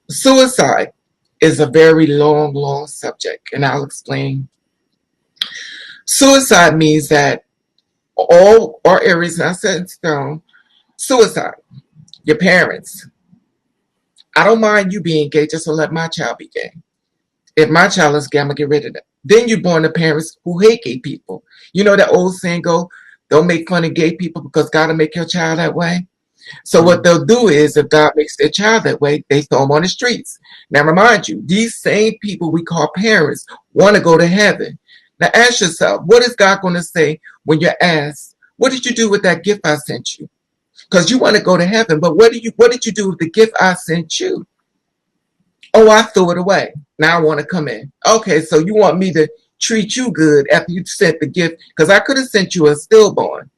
Suicide is a very long, long subject, and I'll explain. Suicide means that all our areas not set in stone. Suicide, your parents. I don't mind you being gay, just to let my child be gay. If my child is gay, I'm gonna get rid of them. Then you're born to parents who hate gay people. You know that old saying go, don't make fun of gay people because God will make your child that way. So what Mm. they'll do is, if God makes their child that way, they throw them on the streets. Now, remind you, these same people we call parents want to go to heaven. Now, ask yourself, what is God going to say when you're asked, "What did you do with that gift I sent you?" Because you want to go to heaven, but What did you do with the gift I sent you? Oh, I threw it away. Now I want to come in. Okay, so you want me to treat you good after you sent the gift? Because I could have sent you a stillborn.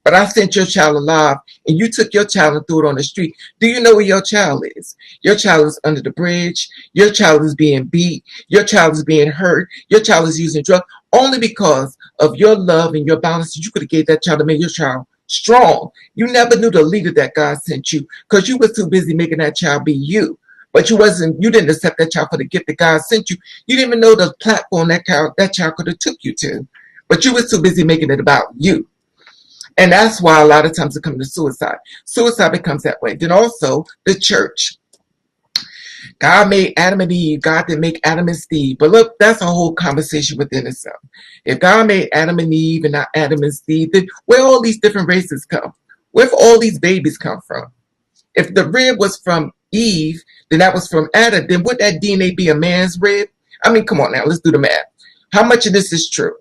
But I sent your child alive, and you took your child and threw it on the street. Do you know where your child is? Your child is under the bridge. Your child is being beat. Your child is being hurt. Your child is using drugs. Only because of your love and your balance, you could have gave that child to make your child strong. You never knew the leader that God sent you because you was too busy making that child be you. But you didn't accept that child for the gift that God sent you. You didn't even know the platform that child could have took you to. But you was too busy making it about you. And that's why a lot of times it comes to suicide. Suicide becomes that way. Then also the church. God made Adam and Eve. God didn't make Adam and Steve. But look, that's a whole conversation within itself. If God made Adam and Eve and not Adam and Steve, then where all these different races come? Where all these babies come from? If the rib was from Eve, then that was from Adam. Then would that DNA be a man's rib? I mean, come on now, let's do the math. How much of this is true?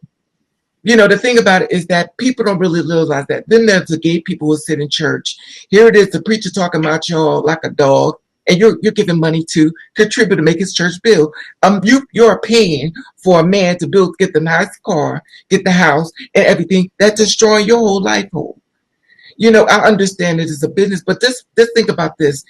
The thing about it is that people don't really realize that. Then there's the gay people who sit in church. Here it is, the preacher talking about y'all like a dog, and you're giving money to contribute to make his church build. You're paying for a man to build, get the nice car, get the house, and everything. That's destroying your whole life. I understand it is a business, but just think about this.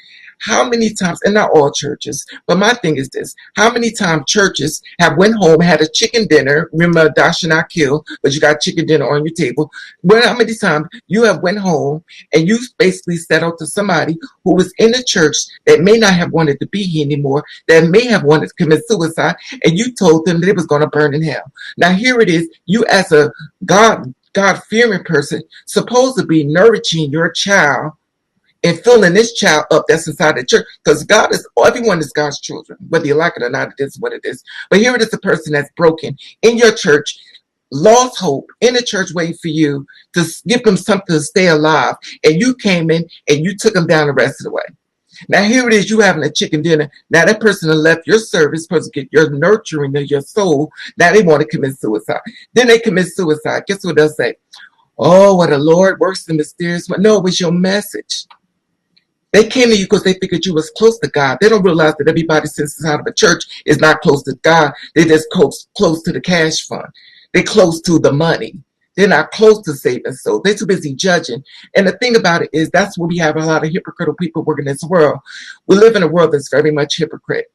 How many times, and not all churches, but my thing is this: how many times churches have went home, had a chicken dinner? Remember, thou shalt not kill, but you got chicken dinner on your table. Well, how many times you have went home and you basically settled to somebody who was in the church that may not have wanted to be here anymore, that may have wanted to commit suicide, and you told them that it was going to burn in hell. Now here it is: you as a God-fearing person supposed to be nourishing your child and filling this child up that's inside the church, because everyone is God's children, whether you like it or not. It is what it is. But here it is: a person that's broken in your church, lost hope in the church, waiting for you to give them something to stay alive, and you came in and you took them down the rest of the way. Now here it is: you having a chicken dinner. Now that person that left your service, supposed to get your nurturing of your soul. Now they want to commit suicide. Then they commit suicide. Guess what they'll say? Oh, well, the Lord works in mysterious way. No, it was your message. They came to you because they figured you was close to God. They don't realize that everybody sits inside of a church is not close to God. They're just close to the cash fund. They're close to the money. They're not close to saving souls. They're too busy judging. And the thing about it is that's where we have a lot of hypocritical people working in this world. We live in a world that's very much hypocrite.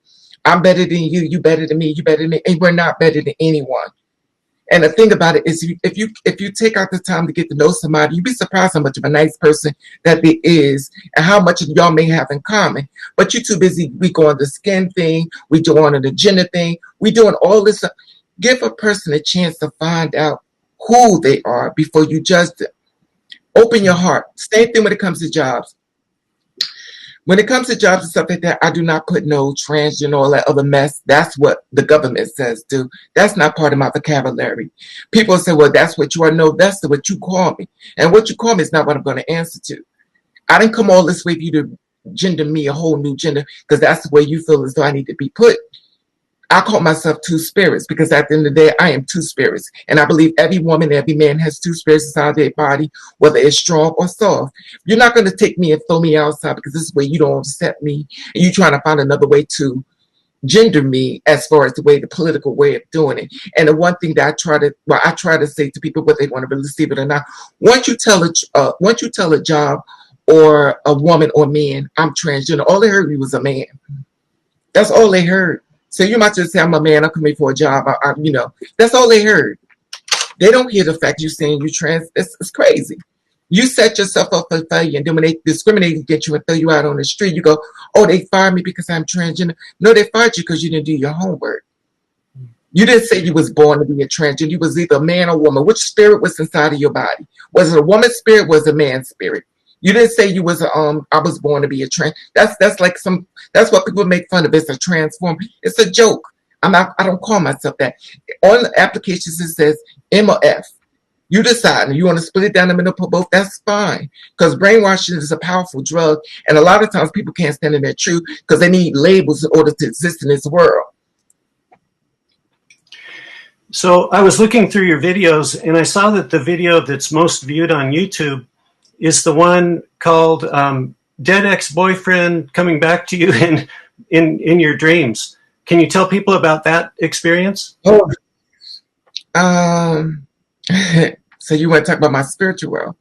I'm better than you better than me, you better than me, and we're not better than anyone. And the thing about it is, if you take out the time to get to know somebody, you'd be surprised how much of a nice person that there is, and how much of y'all may have in common. But you're too busy. We go on the skin thing, we go on the gender thing, we doing all this stuff. Give a person a chance to find out who they are before you judge them. Open your heart. Same thing when it comes to jobs. When it comes to jobs and stuff like that, I do not put no transgender, all that other mess. That's what the government says do. That's not part of my vocabulary. People say, well, that's what you are. No, that's what you call me. And what you call me is not what I'm going to answer to. I didn't come all this way for you to gender me a whole new gender because that's the way you feel as though I need to be put. I call myself two spirits because at the end of the day, I am two spirits. And I believe every woman, every man has two spirits inside their body, whether it's strong or soft. You're not going to take me and throw me outside because this is where you don't accept me. And you're trying to find another way to gender me as far as the political way of doing it. And the one thing that I try to say to people, whether they want to receive it or not, once you tell a job or a woman or man, I'm transgender, all they heard me was a man. That's all they heard. So you might just say, I'm a man, I'm coming for a job. That's all they heard. They don't hear the fact you're saying you're trans. It's crazy. You set yourself up for failure, and then when they discriminate against you and throw you out on the street, you go, "Oh, they fired me because I'm transgender." No, they fired you because you didn't do your homework. You didn't say you was born to be a transgender. You was either a man or woman. Which spirit was inside of your body? Was it a woman's spirit? Was it a man's spirit? You didn't say you was I was born to be a trans. That's like that's what people make fun of. It's a transform. It's a joke. I don't call myself that. On the applications it says M or F. You decide. You want to split it down the middle, put both. That's fine. Because brainwashing is a powerful drug, and a lot of times people can't stand in their truth because they need labels in order to exist in this world. So I was looking through your videos, and I saw that the video that's most viewed on YouTube is the one called "Dead Ex-Boyfriend Coming Back to You in Your Dreams." Can you tell people about that experience? Oh, so you want to talk about my spiritual world?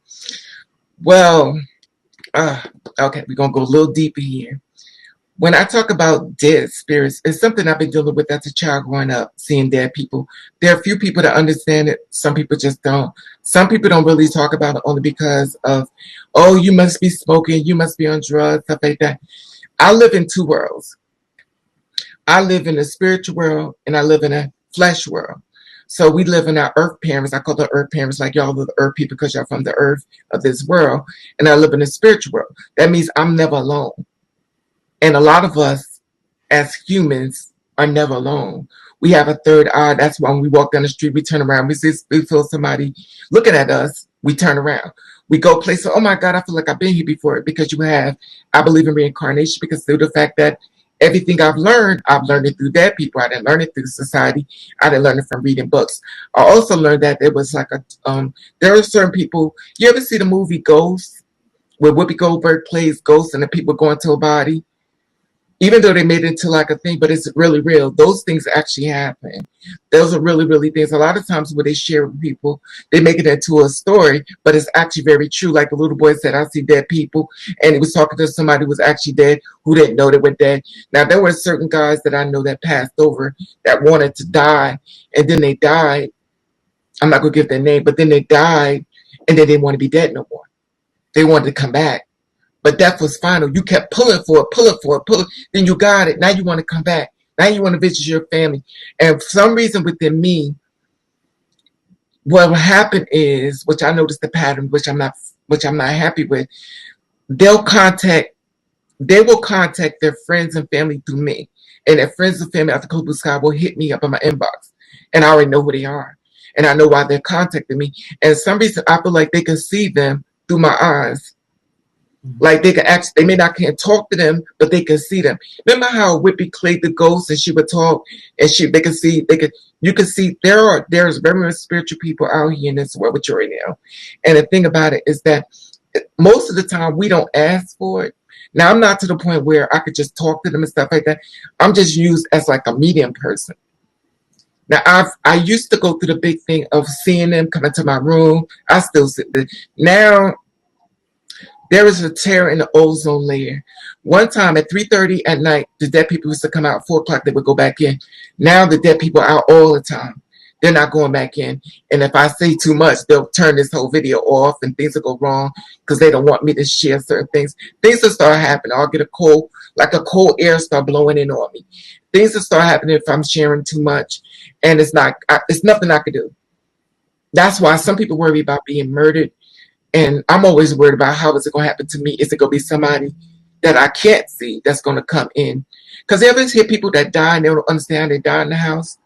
Well, okay, we're gonna go a little deeper here. When I talk about dead spirits, it's something I've been dealing with as a child growing up, seeing dead people. There are a few people that understand it. Some people just don't. Some people don't really talk about it only because of, oh, you must be smoking, you must be on drugs, stuff like that. I live in two worlds. I live in a spiritual world and I live in a flesh world. So we live in our earth parents. I call the earth parents like y'all are the earth people because y'all from the earth of this world. And I live in a spiritual world. That means I'm never alone. And a lot of us as humans are never alone. We have a third eye. That's why when we walk down the street, we turn around. We feel somebody looking at us. We turn around. We go places. Oh my God, I feel like I've been here before because you have. I believe in reincarnation because through the fact that everything I've learned it through dead people. I didn't learn it through society. I didn't learn it from reading books. I also learned that there was like there are certain people. You ever see the movie Ghost, where Whoopi Goldberg plays Ghost and the people go into a body? Even though they made it into like a thing, but it's really real. Those things actually happen. Those are really, really things. A lot of times when they share with people, they make it into a story, but it's actually very true. Like the little boy said, I see dead people. And he was talking to somebody who was actually dead, who didn't know they were dead. Now, there were certain guys that I know that passed over that wanted to die. And then they died. I'm not going to give their name, but then they died. And then they didn't want to be dead no more. They wanted to come back. But death was final. You kept pulling for it. Then you got it. Now you want to come back. Now you want to visit your family. And for some reason within me, what will happen is, which I noticed the pattern, which I'm not happy with, they will contact their friends and family through me. And their friends and family after Cold Blue Sky will hit me up in my inbox. And I already know who they are. And I know why they're contacting me. And for some reason I feel like they can see them through my eyes. Like they may not can't talk to them, but they can see them. Remember how Whippy played the ghost and she would talk and you can see there's very much spiritual people out here in this world with you right now. And the thing about it is that most of the time we don't ask for it. Now I'm not to the point where I could just talk to them and stuff like that. I'm just used as like a medium person. Now I used to go through the big thing of seeing them come into my room. I still sit there. Now there is a tear in the ozone layer. One time at 3:30 at night, the dead people used to come out. 4 o'clock, they would go back in. Now the dead people are out all the time. They're not going back in. And if I say too much, they'll turn this whole video off and things will go wrong because they don't want me to share certain things. Things will start happening. I'll get a cold air start blowing in on me. Things will start happening if I'm sharing too much. And it's nothing I can do. That's why some people worry about being murdered. And I'm always worried about how is it going to happen to me? Is it going to be somebody that I can't see that's going to come in? Because you ever hear people that die and they don't understand they die in the house?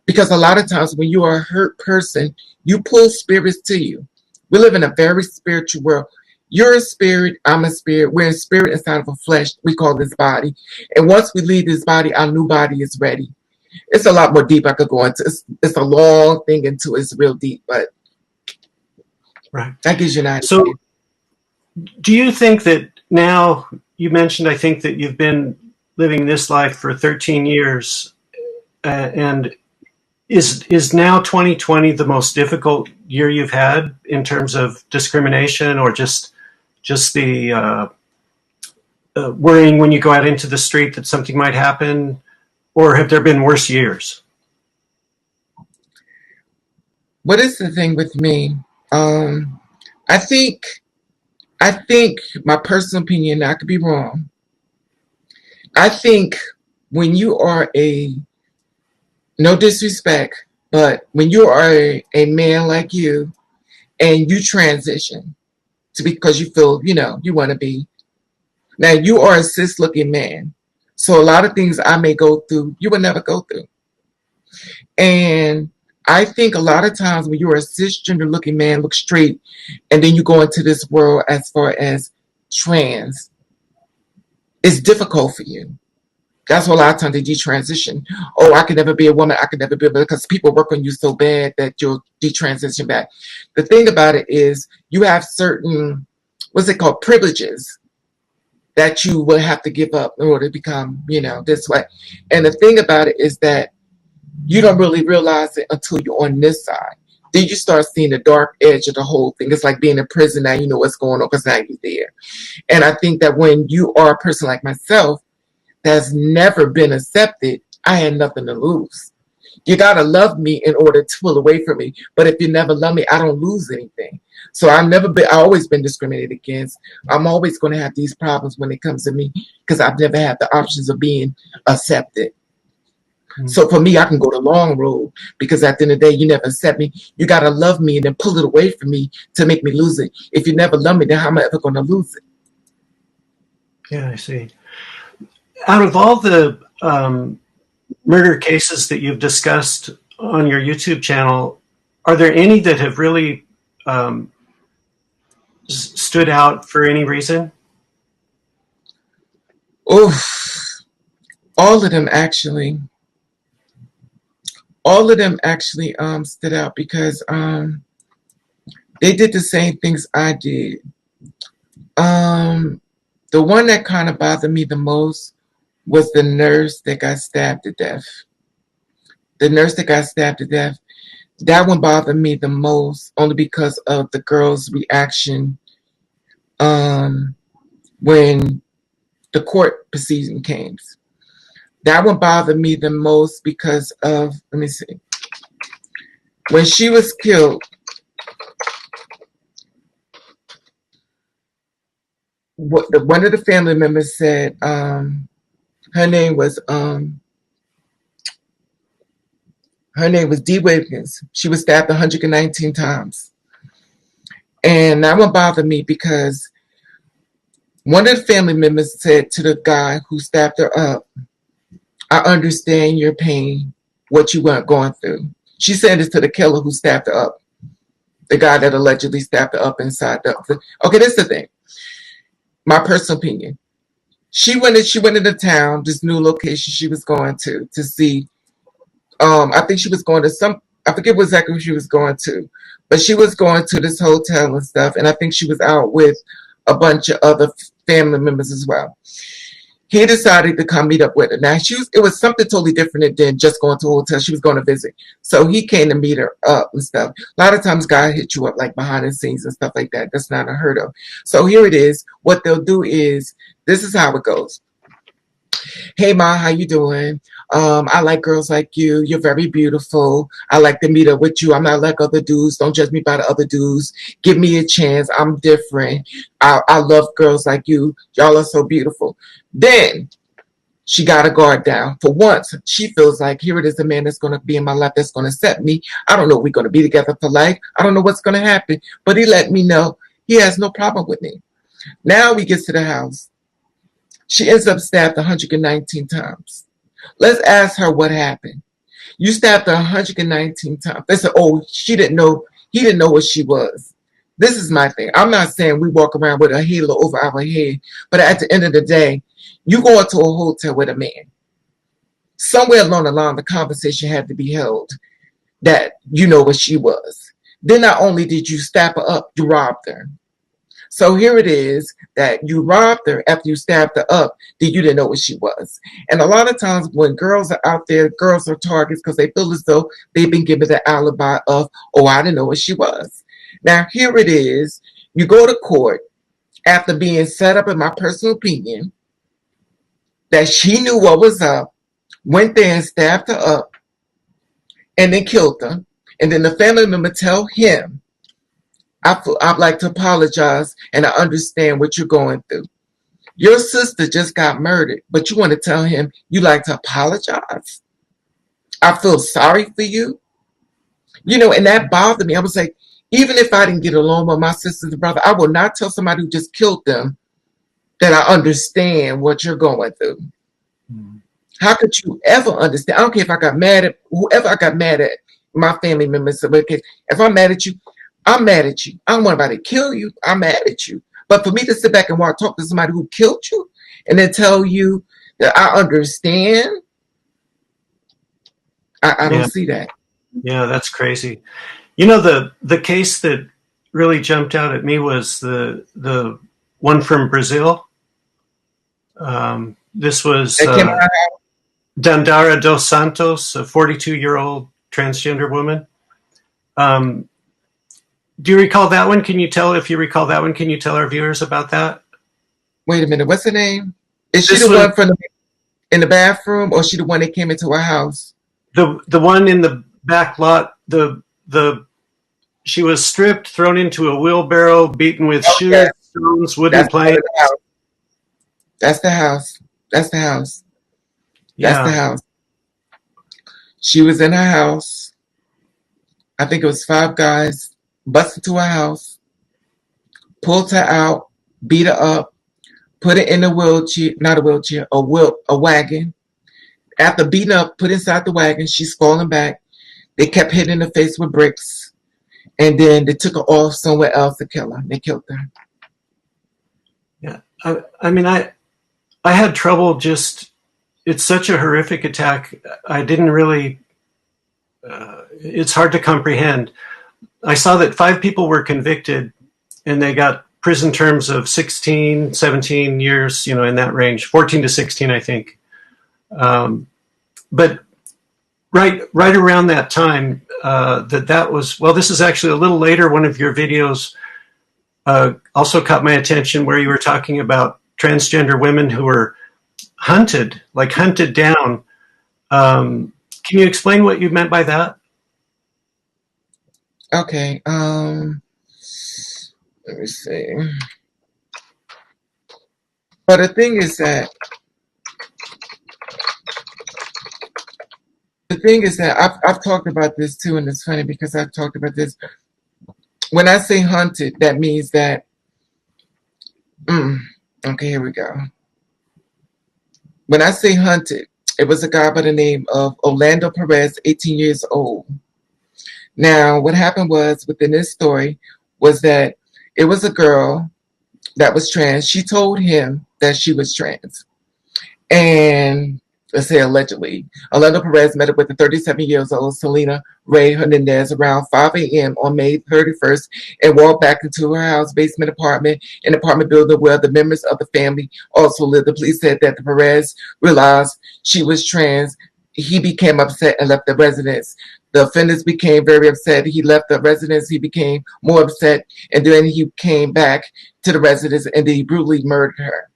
Because a lot of times when you are a hurt person, you pull spirits to you. We live in a very spiritual world. You're a spirit, I'm a spirit. We're a spirit inside of a flesh. We call this body. And once we leave this body, our new body is ready. It's a lot more deep I could go into. It's a long thing into it. It's real deep, but right. That gives you an idea. So do you think that now, you mentioned, I think that you've been living this life for 13 years, and is now 2020 the most difficult year you've had in terms of discrimination or just the worrying when you go out into the street that something might happen, or have there been worse years? What is the thing with me? I think, I think my personal opinion, I could be wrong. I think when you are no disrespect, but when you are a man like you and you transition to because you feel, you want to be. Now you are a cis looking man. So a lot of things I may go through, you will never go through. And I think a lot of times when you're a cisgender looking man, look straight, and then you go into this world as far as trans, it's difficult for you. That's why a lot of times they detransition. Oh, I could never be a woman. I could never be because people work on you so bad that you'll detransition back. The thing about it is you have certain, what's it called, privileges that you will have to give up in order to become, this way. And the thing about it is that you don't really realize it until you're on this side. Then you start seeing the dark edge of the whole thing. It's like being in prison now, you know what's going on because now you're there. And I think that when you are a person like myself that's never been accepted, I had nothing to lose. You gotta love me in order to pull away from me. But if you never love me, I don't lose anything. So I always been discriminated against. I'm always going to have these problems when it comes to me because I've never had the options of being accepted. So for me, I can go the long road because at the end of the day, you never accept me. You got to love me and then pull it away from me to make me lose it. If you never love me, then how am I ever going to lose it? Yeah, I see. Out of all the murder cases that you've discussed on your YouTube channel, are there any that have really stood out for any reason? Oh, all of them actually. All of them actually stood out because they did the same things I did. The one that kind of bothered me the most was the nurse that got stabbed to death. The nurse that got stabbed to death, that one bothered me the most only because of the girl's reaction when the court proceeding came. That one bothered me the most because of, let me see, when she was killed, one of the family members said her name was Dee Wiggins. She was stabbed 119 times. And that one bothered me because one of the family members said to the guy who stabbed her up, I understand your pain, what you weren't going through. She said this to the killer who stabbed her up. The guy that allegedly stabbed her up inside the. Okay, this is the thing. My personal opinion. She went into town, this new location she was going to see. I think she was going to I forget exactly who she was going to, but she was going to this hotel and stuff, and I think she was out with a bunch of other family members as well. He decided to come meet up with her. Now it was something totally different than just going to a hotel. She was going to visit. So he came to meet her up and stuff. A lot of times guys hit you up like behind the scenes and stuff like that. That's not unheard of. So here it is. What they'll do is, this is how it goes. Hey Ma, how you doing? I like girls like you. You're very beautiful. I like to meet up with you. I'm not like other dudes. Don't judge me by the other dudes. Give me a chance. I'm different. I love girls like you. Y'all are so beautiful. Then she got her guard down. For once, she feels like here it is a man that's going to be in my life that's going to accept me. I don't know if we're going to be together for life. I don't know what's going to happen. But he let me know he has no problem with me. Now we get to the house. She ends up stabbed 119 times. Let's ask her what happened. You stabbed her 119 times. They said, oh, she didn't know. He didn't know what she was. This is my thing. I'm not saying we walk around with a halo over our head, but at the end of the day, you go into a hotel with a man. Somewhere along the line, the conversation had to be held that you know what she was. Then not only did you stab her up, you robbed her. So here it is that you robbed her after you stabbed her up, that you didn't know what she was. And a lot of times when girls are out there, girls are targets because they feel as though they've been given the alibi of, oh, I didn't know what she was. Now here it is, you go to court after being set up, in my personal opinion, that she knew what was up, went there and stabbed her up, and then killed her. And then the family member tell him I'd like to apologize, and I understand what you're going through. Your sister just got murdered, but you want to tell him you like to apologize? I feel sorry for you. And that bothered me. I was like, even if I didn't get along with my sisters and brother, I will not tell somebody who just killed them that I understand what you're going through. Mm. How could you ever understand? I don't care if I got mad at whoever I got mad at, my family members. If I'm mad at you, I'm mad at you. I don't want anybody to kill you. I'm mad at you. But for me to sit back and talk to somebody who killed you and then tell you that I understand, I don't see that. Yeah, that's crazy. The case that really jumped out at me was the one from Brazil. This was Dandara dos Santos, a 42-year-old transgender woman. Do you recall that one? If you recall that one, can you tell our viewers about that? Wait a minute. What's her name? Is she the one from in the bathroom, or is she the one that came into our house? The one in the back lot. She was stripped, thrown into a wheelbarrow, beaten with shoes, stones, wooden planks. That's the house. That's the house. That's the house. She was in her house. I think it was 5 guys busted to her house, pulled her out, beat her up, put her in a wheelchair, not a wheelchair, a wagon. After beating her up, put inside the wagon, she's falling back. They kept hitting her face with bricks, and then they took her off somewhere else to kill her. They killed her. Yeah, I had trouble it's such a horrific attack. I didn't really, it's hard to comprehend. I saw that 5 people were convicted and they got prison terms of 16, 17 years, in that range, 14 to 16, I think. But right around that time, that was, this is actually a little later. One of your videos also caught my attention where you were talking about transgender women who were hunted down. Can you explain what you meant by that? Okay. Let me see. But the thing is that I've talked about this too, and it's funny because I've talked about this. When I say hunted, that means that. Okay, here we go. When I say hunted, it was a guy by the name of Orlando Perez, 18 years old. Now, what happened was within this story was that it was a girl that was trans. She told him that she was trans. And let's say allegedly, Orlando Perez met up with the 37-year-old Selena Ray Hernandez around 5 a.m. on May 31st and walked back into her house basement apartment, an apartment building where the members of the family also lived. The police said that the Perez realized she was trans. He became upset and left the residence. The offenders became very upset. He left the residence. He became more upset, and then he came back to the residence and then he brutally murdered her.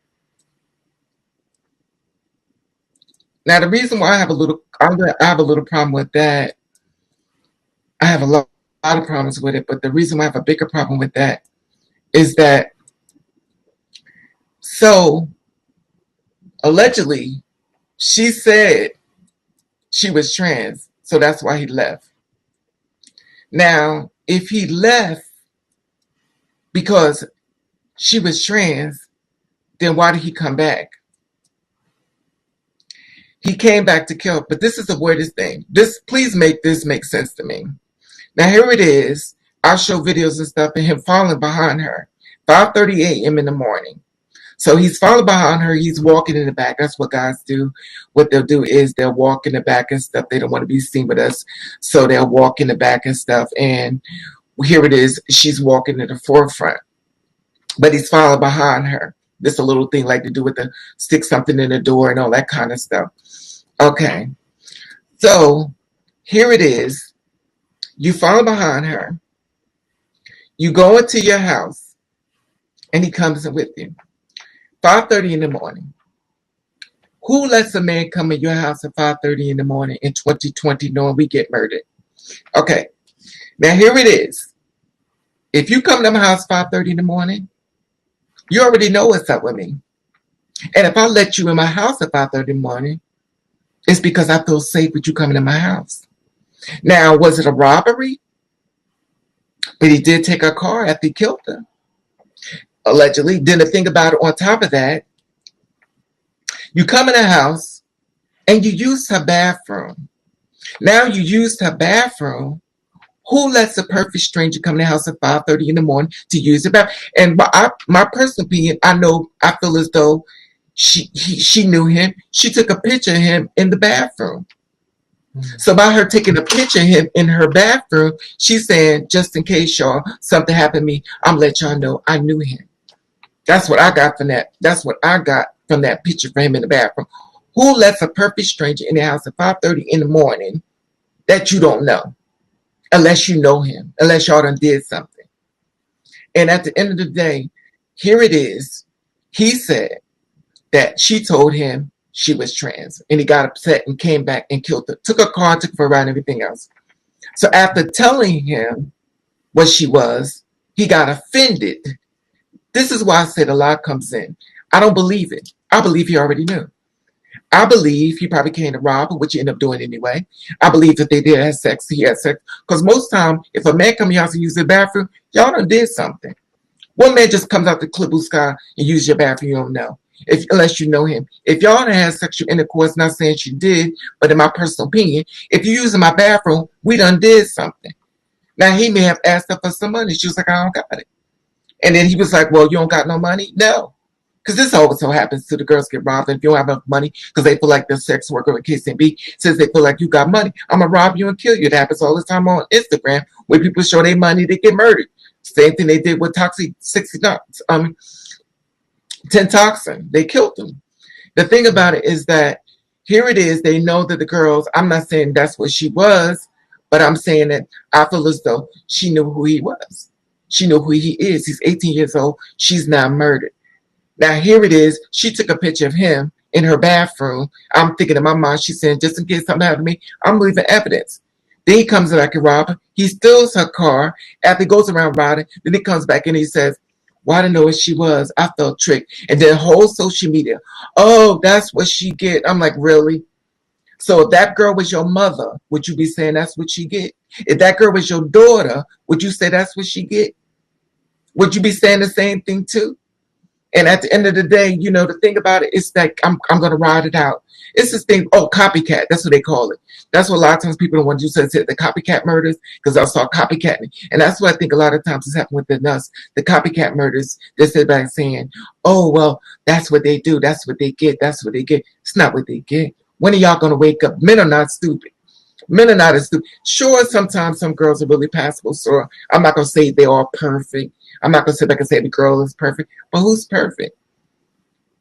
Now, the reason why I have a little problem with that, I have a lot of problems with it, but the reason why I have a bigger problem with that is that, so allegedly, she said she was trans, so that's why he left. Now, if he left because she was trans, then why did he come back? He came back to kill, but this is the weirdest thing. Please make this make sense to me. Now here it is. I'll show videos and stuff of him following behind her, 5:30 a.m. in the morning. So he's following behind her. He's walking in the back. That's what guys do. What they'll do is they'll walk in the back and stuff. They don't want to be seen with us, so they'll walk in the back and stuff. And here it is. She's walking in the forefront, but he's following behind her. This a little thing like to do with the stick something in the door and all that kind of stuff. Okay, so here it is. You follow behind her. You go into your house, and he comes in with you. 5:30 in the morning. Who lets a man come in your house at 5:30 in the morning in 2020 knowing we get murdered? Okay, now here it is. If you come to my house 5:30 in the morning, you already know what's up with me. And if I let you in my house at 5:30 in the morning, it's because I feel safe with you coming to my house. Now, was it a robbery? But he did take her car after he killed her, allegedly. Then the thing about it, on top of that, you come in the house and you used her bathroom. Now you used her bathroom. Who lets a perfect stranger come in the house at 5:30 in the morning to use the bathroom? And my personal opinion, I feel as though she knew him. She took a picture of him in the bathroom. So by her taking a picture of him in her bathroom, she's saying, just in case y'all something happened to me, I'm let y'all know I knew him. That's what I got from that. That's what I got from that picture of him in the bathroom. Who lets a perfect stranger in the house at 5:30 in the morning that you don't know? Unless you know him, unless y'all done did something. And at the end of the day, here it is. He said that she told him she was trans, and he got upset and came back and killed her. Took her car, took her for a ride, and everything else. So after telling him what she was, he got offended. This is why I said a lot comes in. I don't believe it. I believe he already knew. I believe he probably came to rob her, which he ended up doing anyway. I believe if they did have sex, he had sex. Because most time, if a man come to your house and use the bathroom, y'all done did something. One man just comes out the clear blue sky and use your bathroom, you don't know. Unless you know him. If y'all done had sexual intercourse, not saying she did, but in my personal opinion, if you using my bathroom, we done did something. Now, he may have asked her for some money. She was like, I don't got it. And then he was like, well, you don't got no money? No. Because this also happens to the girls get robbed. And if you don't have enough money because they feel like they're sex worker in KCB, says they feel like you got money, I'm going to rob you and kill you. It happens all the time on Instagram where people show their money, they get murdered. Same thing they did with Toxic 10 Toxin. They killed them. The thing about it is that here it is. They know that the girls, I'm not saying that's what she was, but I'm saying that I feel as though she knew who he was. She knew who he is. He's 18 years old. She's now murdered. Now, here it is. She took a picture of him in her bathroom. I'm thinking in my mind, she's saying, just in case something happened to me, I'm leaving evidence. Then he comes back and robs her. He steals her car. After he goes around riding, then he comes back and he says, well, I didn't know what she was. I felt tricked. And then whole social media. Oh, that's what she get. I'm like, really? So if that girl was your mother, would you be saying that's what she get? If that girl was your daughter, would you say that's what she get? Would you be saying the same thing too? And at the end of the day, you know, the thing about it is that I'm going to ride it out. It's this thing, copycat. That's what they call it. That's what a lot of times people don't want to do, say the copycat murders, because they'll start copycatting. And that's what I think a lot of times has happened within us. The copycat murders, they sit back saying, oh, well, that's what they do. That's what they get. That's what they get. It's not what they get. When are y'all going to wake up? Men are not stupid. Men are not as stupid. Sure, sometimes some girls are really passable. So I'm not going to say they're all perfect. I'm not going to sit back and say the girl is perfect, but who's perfect?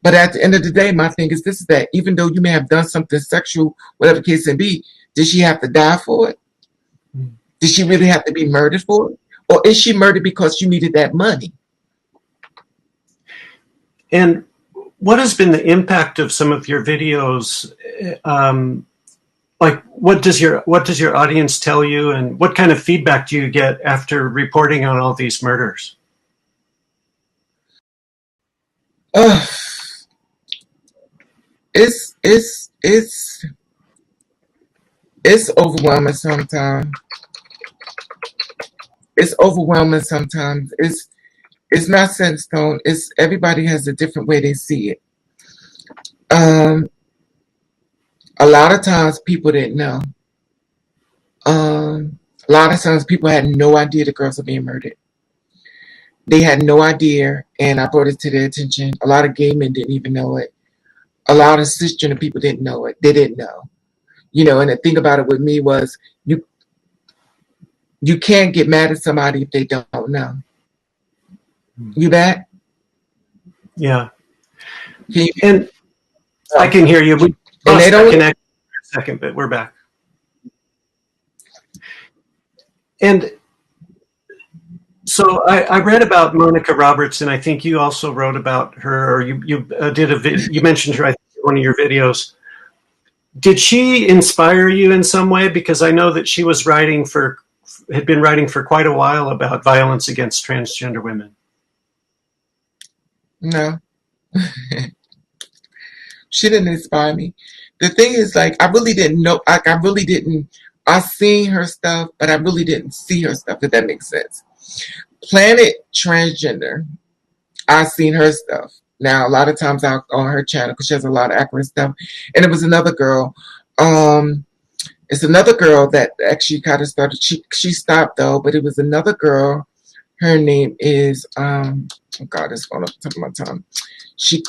But at the end of the day, my thing is this, is that even though you may have done something sexual, whatever the case may be, did she have to die for it? Did she really have to be murdered for it? Or is she murdered because you needed that money? And what has been the impact of some of your videos? Like, what does your audience tell you, and what kind of feedback do you get after reporting on all these murders? It's overwhelming sometimes. It's overwhelming sometimes. It's not set in stone. It's everybody has a different way they see it. A lot of times people didn't know. A lot of times people had no idea the girls were being murdered. They had no idea, and I brought it to their attention. A lot of gay men didn't even know it. A lot of cisgender people didn't know it. They didn't know. You know, and the thing about it with me was you can't get mad at somebody if they don't know. You bet? Yeah. You, and I can hear you. We lost that connection for a second, but we're back. And so I read about Monica Roberts, and I think you also wrote about her, or you mentioned her, I think, in one of your videos. Did she inspire you in some way? Because I know that she was writing for had been writing for quite a while about violence against transgender women. No, she didn't inspire me. The thing is, like, I really didn't know. Like, I really didn't. I seen her stuff, but I really didn't see her stuff. If that makes sense. Planet Transgender. I seen her stuff. Now, a lot of times I'll on her channel because she has a lot of accurate stuff. And it was another girl. It's another girl that actually kind of started. She stopped though, but it was another girl. Her name is oh God, it's going off the top of my tongue. She's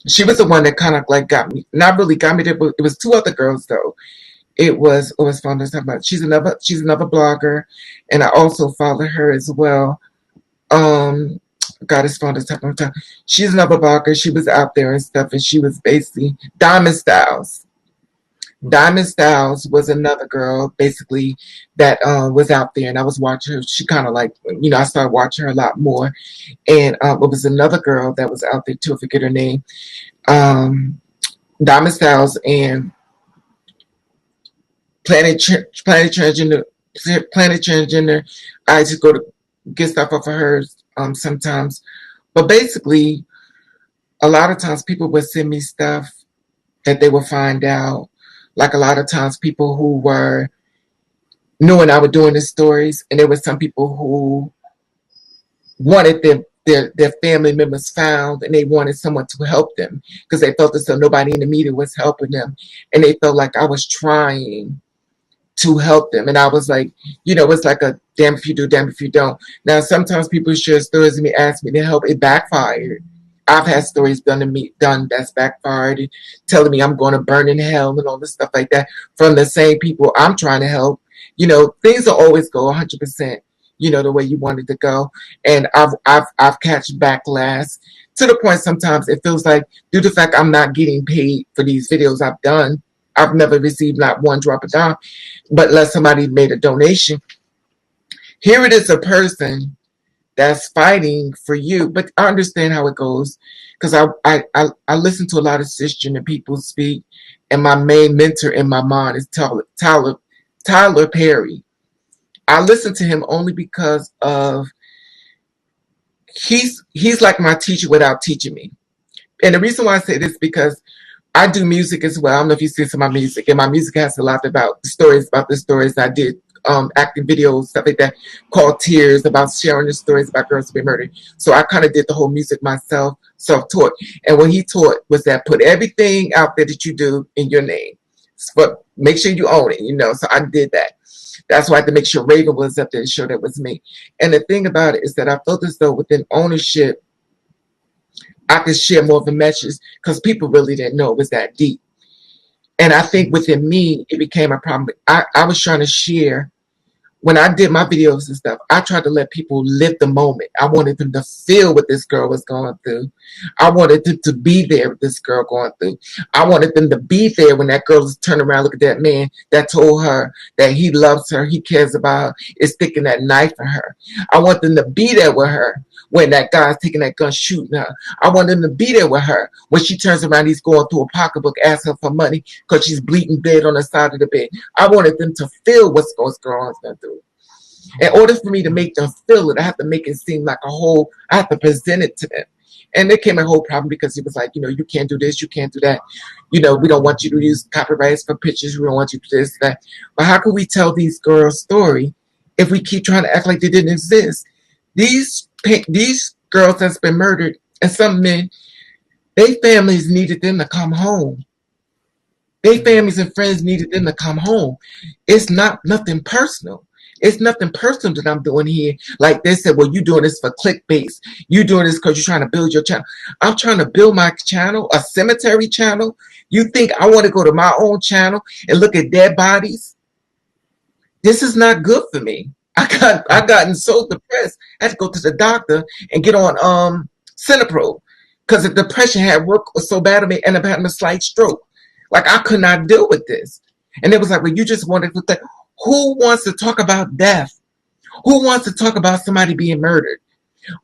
she was the one that kind of like got me, not really got me there, but it was two other girls though. It was fun to talk about. She's another blogger, and I also follow her as well. Um, God, it's fun to talk about. She's another blogger. She was out there and stuff, and she was basically Diamond Styles. Diamond Styles was another girl, basically, that was out there, and I was watching her. She kind of like, I started watching her a lot more, and it was another girl that was out there too. I forget her name. Um, Diamond Styles and Planet Transgender. Planet Transgender. I just go to get stuff off of hers sometimes, but basically, a lot of times people would send me stuff that they would find out. Like a lot of times, people who were knowing I was doing the stories, and there were some people who wanted their family members found, and they wanted someone to help them because they felt as though nobody in the media was helping them, and they felt like I was trying to help them. And I was like, it's like a damn if you do, damn if you don't. Now, sometimes people share stories and me ask me to help. It backfired. I've had stories done that's backfired, telling me I'm going to burn in hell and all this stuff like that from the same people I'm trying to help. Things will always go 100%, the way you want it to go. And I've catch backlash to the point sometimes it feels like due to the fact I'm not getting paid for these videos I've done, I've never received not one drop of dime, but unless somebody made a donation. Here it is, a person that's fighting for you. But I understand how it goes because I listen to a lot of cisgender people speak, and my main mentor in my mind is Tyler Perry. I listen to him only because of he's like my teacher without teaching me. And the reason why I say this is because I do music as well. I don't know if you see some of my music, and my music has a lot about the stories I did, acting videos, stuff like that, called Tears, about sharing the stories about girls who been murdered. So I kind of did the whole music myself, self-taught. And what he taught was that put everything out there that you do in your name, but make sure you own it. So I did that. That's why I had to make sure Raven was up there to show that was me. And the thing about it is that I felt as though within ownership, I could share more of the message because people really didn't know it was that deep. And I think within me, it became a problem. I was trying to share, when I did my videos and stuff, I tried to let people live the moment. I wanted them to feel what this girl was going through. I wanted them to be there with this girl going through. I wanted them to be there when that girl was turning around, look at that man that told her that he loves her, he cares about her, is sticking that knife in her. I want them to be there with her when that guy's taking that gun shooting her. I want them to be there with her when she turns around, he's going through a pocketbook asking her for money because she's bleeding dead on the side of the bed. I wanted them to feel what's going on through. In order for me to make them feel it, I have to make it seem like a whole, I have to present it to them. And there came a whole problem because he was like, you can't do this, you can't do that. We don't want you to use copyrights for pictures. We don't want you to do this, that. But how can we tell these girls' story if we keep trying to act like they didn't exist? These girls that's been murdered, and some men, their families needed them to come home. Their families and friends needed them to come home. It's nothing personal. It's nothing personal that I'm doing here. Like they said, well, you doing this for clickbait. You doing this because you're trying to build your channel. I'm trying to build my channel, a cemetery channel. You think I want to go to my own channel and look at dead bodies? This is not good for me. I gotten so depressed. I had to go to the doctor and get on Cinepro because the depression had worked so bad on me, and I had a slight stroke. Like I could not deal with this. And it was like, well, you just wanted to think, who wants to talk about death? Who wants to talk about somebody being murdered?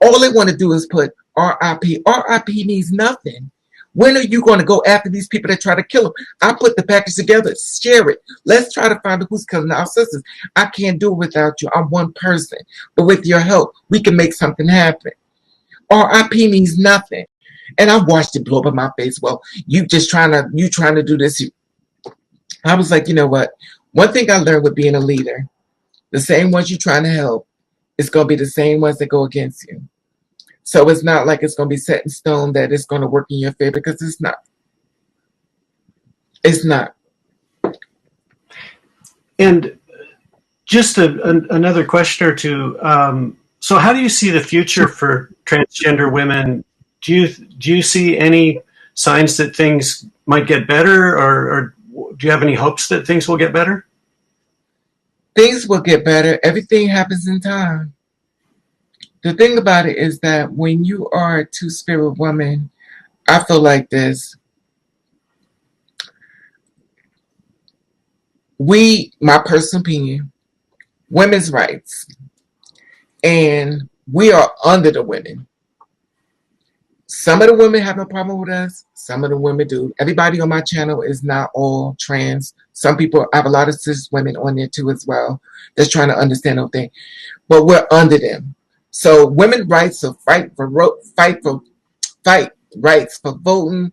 All they want to do is put RIP. RIP means nothing. When are you going to go after these people that try to kill them? I put the package together, share it. Let's try to find out who's killing our sisters. I can't do it without you. I'm one person. But with your help, we can make something happen. RIP means nothing. And I watched it blow up in my face. Well, you trying to do this. I was like, you know what? One thing I learned with being a leader, the same ones you're trying to help, it's going to be the same ones that go against you. So it's not like it's going to be set in stone that it's going to work in your favor, because it's not. It's not. And just another question or two. So how do you see the future for transgender women? Do you see any signs that things might get better, or do you have any hopes that things will get better? Things will get better. Everything happens in time. The thing about it is that when you are a two-spirit woman, I feel like this. My personal opinion, women's rights, and we are under the women. Some of the women have a problem with us. Some of the women do. Everybody on my channel is not all trans. Some people, I have a lot of cis women on there too as well, that's trying to understand the thing. But we're under them. So women's rights to fight rights for voting,